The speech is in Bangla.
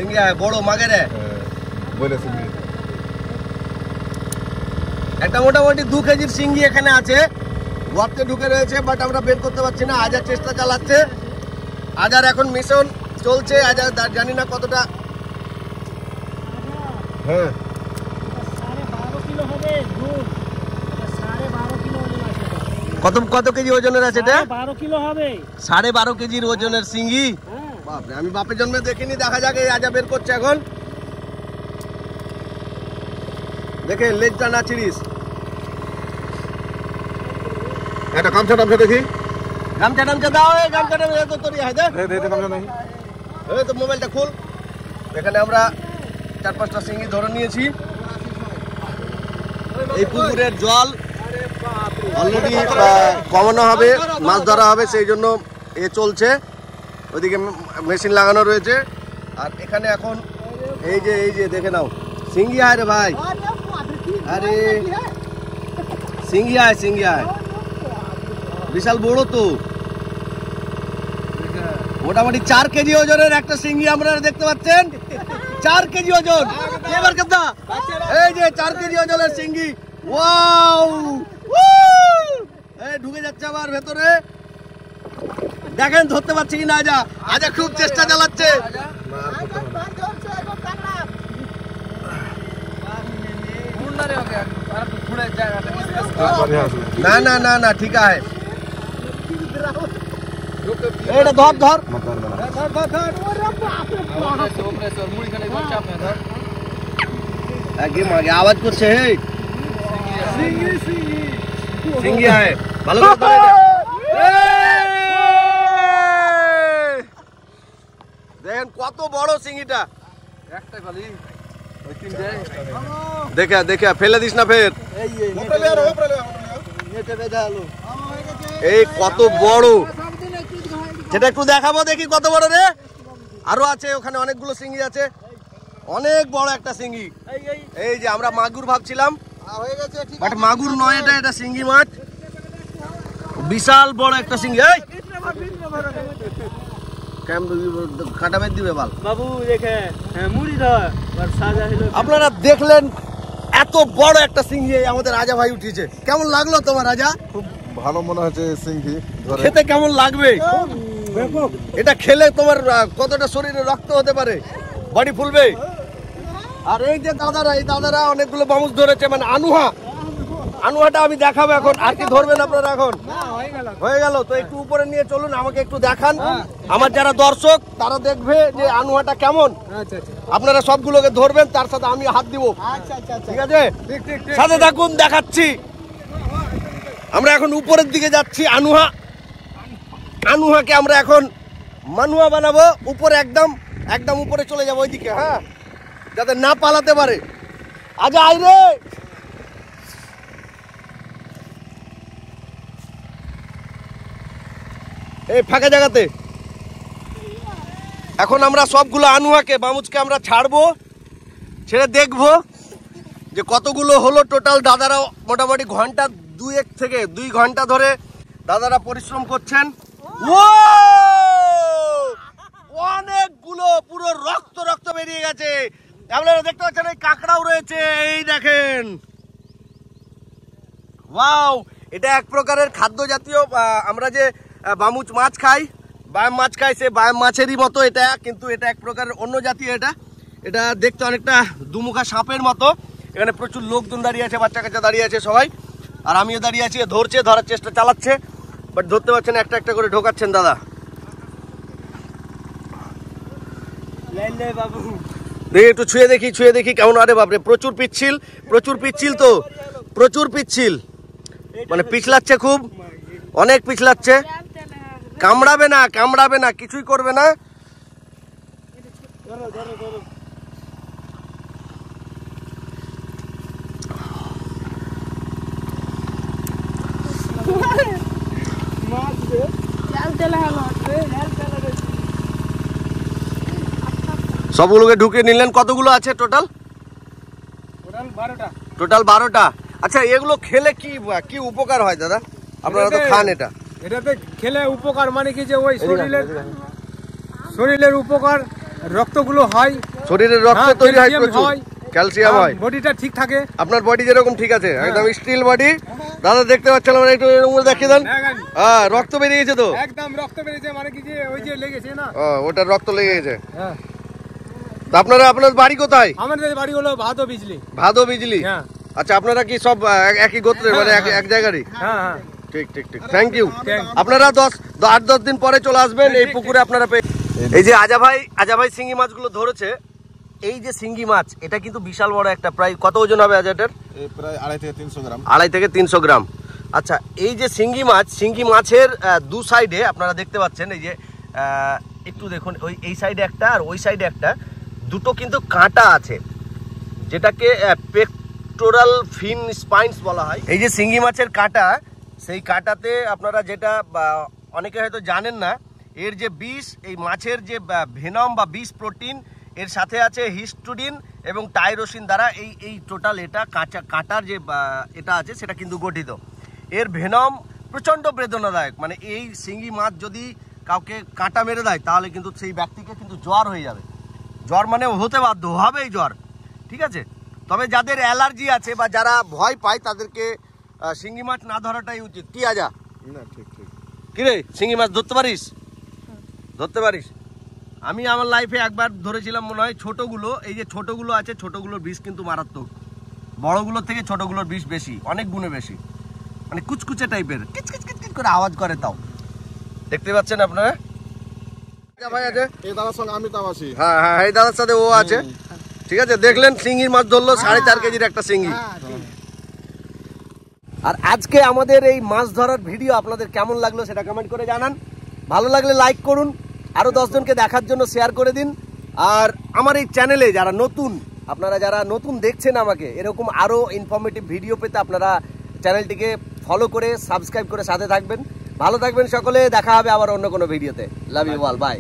সিঙ্গি আয় বড় মাগেরে বলে সিঙ্গি একটা মোটামুটি 2 কেজির সিঙ্গি এখানে আছে, গর্তে ঢুকে রয়েছে, বাট আমরা বের করতে পারছি না। আজার চেষ্টা চালাচ্ছে, আজার এখন মিশন চলছে, আজার জানি না কতটা। হ্যাঁ 12.5 কিলো হবে। কত কেজি ওজনের আছে এটা? 12 কিলো হবে। 12.5 কেজির ওজনের সিঙ্গি। বাপরে, আমি বাপের জন্মে দেখিনি। দেখা যাক এই আজা বের করছে এখন। দেখে লেজটা না ছিড়িস। একটা গামছা দেখি। গামছা দাও, এই গামছাটা তো তোরই হয়। দে গামছা নাই। এই তো মোবাইলটা খুল। এখানে আমরা 4-5টা সিঙ্গি ধরে নিয়েছি। এই পুকুরের জল অলরেডি কমানো হবে, মাছ ধরা হবে, সেই জন্য এ চলছে। ওইদিকে মেশিন লাগানো রয়েছে। আর এখানে এখন এই যে দেখে নাও, সিঙ্গি আয় রে ভাই। আরে সিঙ্গি আয়, বিশাল বড় তো, মোটামুটি 4 কেজি ওজনের একটা সিঙ্গি আমরা দেখতে পাচ্ছেন। 4 কেজি ওজন। এবার কথা, এই যে 4 কেজি ওজনের সিঙ্গি। ওয়াও, এই ঢুকে যাচ্ছে আবার ভেতরে। দেখেন ধরতে পারছি কিনা আজা খুব চেষ্টা চালাচ্ছে। না ঠিক আছে। এটা ধর আওয়াজ করছে। সিঙ্গি আয়, ভালো করে ধরে। দেখেন কত বড় সিঙ্গিটা। দেখে ফেলে দিস না ফের। এই কত বড়, সেটা একটু দেখাবো, দেখি কত বড় রে। আরো আছে ওখানে, অনেকগুলো সিঙ্গি আছে, অনেক বড় একটা সিঙ্গি। এই যে আমরা মাগুর ভাবছিলাম, বাট মাগুর নয়, এটা সিঙ্গি মাছ। বিশাল বড় একটা সিঙ্গি। এই কাটা বেদ দিবে বাল বাবু, দেখে মুড়ি ধর সাজা হলো। আপনারা দেখলেন এত বড় একটা সিঙ্গি আমাদের রাজা ভাই উঠিয়েছে। কেমন লাগলো তোমার রাজা? খুব ভালো মনে হচ্ছে সিঙ্গি। খেতে কেমন লাগবে? এটা খেলে তোমার কতটা শরীরে রক্ত হতে পারে, বডি ফুলবে। আর এই যে দাদারা অনেকগুলো বামুজ ধরেছে, মানে আনুহাটা আমি দেখাবো এখন। আর কি ধরবেন আপনারা? এখন হয়ে গেল তো, একটু উপরে নিয়ে চলুন, আমাকে একটু দেখান। আমার যারা দর্শক তারা দেখবে যে আনুহাটা কেমন। আপনারা সবগুলোকে ধরবেন, তার সাথে আমি হাত দিব। ঠিক আছে, সাথে থাকুন, দেখাচ্ছি। আমরা এখন উপরের দিকে যাচ্ছি। আনুহাকে আমরা এখন মানুয়া বানাবো। উপরে একদম উপরে চলে যাবো ওইদিকে, হ্যাঁ, যাতে না পালাতে পারে। আজ আই রে, এই ফাঁকা জায়গাতে। এখন আমরা সবগুলো আনুয়াকে, বামুজকে আমরা ছাড়বো, ছেড়ে দেখবো যে কতগুলো হলো টোটাল। দাদারা মোটামুটি ঘন্টা 2 থেকে 2 ঘন্টা ধরে দাদারা পরিশ্রম করছেন। অনেকগুলো, পুরো রক্ত বেরিয়ে গেছে। আপনারা দেখতে পাচ্ছেন এই কাঁকড়াও রয়েছে, এই দেখেন। ওয়াও, এটা এক প্রকারের খাদ্য জাতীয়। আমরা যে বামুচ মাছ খাই, বায়াম মাছ খাই, সে বায়াম মাছেরই মতো এটা, কিন্তু এটা এক প্রকারের অন্য জাতীয়। এটা দেখতে অনেকটা দুমুখা সাপের মতো। এখানে প্রচুর লোকজন দাঁড়িয়ে আছে, বাচ্চা কাচ্চা দাঁড়িয়ে আছে সবাই, আর আমিও দাঁড়িয়ে আছি। ধরার চেষ্টা চালাচ্ছে, বাট ধরতে পারছেন। একটা করে ঢোকাচ্ছেন দাদা। দেখি একটু ছুঁয়ে দেখি কেমন। আরে বাপরে, প্রচুর পিচ্ছিল তো, প্রচুর পিচ্ছিল, মানে পিছলাচ্ছে খুব, অনেক পিছলাচ্ছে। কামড়াবে না, কিছুই করবে না। সবগুলোকে ঢুকে নিলেন। কতগুলো আছে টোটাল? 12টা। আচ্ছা, এগুলো খেলে কি উপকার হয় দাদা? আপনারা তো খান এটা। এটাতে খেলে উপকার মানে কি, যে ওই শরীরের উপকার, রক্তগুলো হয়, শরীরে রক্ত তৈরি হয় প্রচুর, ক্যালসিয়াম হয়, বডিটা ঠিক থাকে। আপনার বডি যেরকম ঠিক আছে, একদম স্টিল বডি। দাদা দেখতে পাচ্ছেন আমরা, একটু এরকম দেখিয়ে দেন। হ্যাঁ, রক্ত বেরিয়ে গেছে তো, একদম রক্ত বেরিয়েছে, মানে কি যে ওই যে লেগেছে না, ওটার রক্ত লেগে গেছে। হ্যাঁ। তা আপনার বাড়ি কোথায়? আমাদের বাড়ি হলো ভাদো বিজলি। ভাদো বিজলি। হ্যাঁ। আচ্ছা, আপনারা কি সব একই গোত্রের, মানে এক জায়গারই? হ্যাঁ হ্যাঁ, ঠিক ঠিক ঠিক, থ্যাংক ইউ। আপনারা 8-10 দিন পরে চলে আসবেন, এই পুকুরে আপনারা এই যে আজা ভাই শিঙ্গি মাছগুলো ধরেছে। এই যে শিঙ্গি মাছ, এটা কিন্তু বিশাল বড় একটা, প্রায় কত ওজন হবে আজাটার? প্রায় 2.5 থেকে 300 গ্রাম। 2.5 থেকে 300 গ্রাম। আচ্ছা, এই যে শিঙ্গি মাছের দু সাইডে আপনারা দেখতে পাচ্ছেন, এই যে একটু দেখুন, ওই এই সাইডে একটা আর ওই সাইডে একটা, দুটো কিন্তু কাঁটা আছে, যেটাকে পেক্টোরাল ফিন স্পাইন্স বলা হয়। এই যে শিঙ্গি মাছের কাঁটা, সেই কাঁটাতে আপনারা যেটা অনেকে হয়তো জানেন না, এর যে বিষ, এই মাছের যে ভেনম বা বিষ প্রোটিন, এর সাথে আছে হিস্টুডিন এবং টাইরোসিন দ্বারা এই টোটাল এটা কাঁটার যে এটা আছে সেটা কিন্তু গঠিত। এর ভেনম প্রচণ্ড বেদনাদায়ক, মানে এই শিঙ্গি মাছ যদি কাউকে কাঁটা মেরে দেয় তাহলে কিন্তু সেই ব্যক্তিকে কিন্তু জ্বর হয়ে যাবে। জ্বর মানে হতে বাধ্য, হবেই জ্বর, ঠিক আছে? তবে যাদের অ্যালার্জি আছে বা যারা ভয় পায় তাদেরকে শিঙ্গি মাছ না ধরাটাই উচিত। কি আজা? না, ঠিক ঠিক। কিরে, শিঙ্গি মাছ ধরতে পারিস? ধরতে পারিস? আমি আমার লাইফে একবার ধরেছিলাম মনে হয়, ছোটগুলো, এই যে ছোটগুলো আছে, ছোটগুলোর বিষ কিন্তু মারাত্মক, বড়গুলোর থেকে ছোটগুলোর বিষ বেশি, অনেক গুণে বেশি, মানে কুচকুচে টাইপের, কিচকিচ করে আওয়াজ করে। তাও দেখতে পাচ্ছেন আপনারা। ভাই আছে, এই দাদার সঙ্গে আমি তাও আছি। হ্যাঁ হ্যাঁ, এই দাদার সাথে ও আছে, ঠিক আছে? দেখলেন, শিঙ্গির মাছ ধরলো, 4.5 কেজির একটা শিঙ্গি। আর আজকে আমাদের এই মাছ ধরার ভিডিও আপনাদের কেমন লাগলো সেটা কমেন্ট করে জানান। ভালো লাগলে লাইক করুন, আরো 10 জনকে দেখার জন্য শেয়ার করে দিন। আর আমার এই চ্যানেলে যারা নতুন দেখছেন, আমাকে এরকম আরো ইনফরমেটিভ ভিডিও পেতে আপনারা চ্যানেলটিকে ফলো করে সাবস্ক্রাইব করে সাথে থাকবেন। ভালো থাকবেন সকলে, দেখা হবে আবার অন্য কোনো ভিডিওতে। Love you all, by.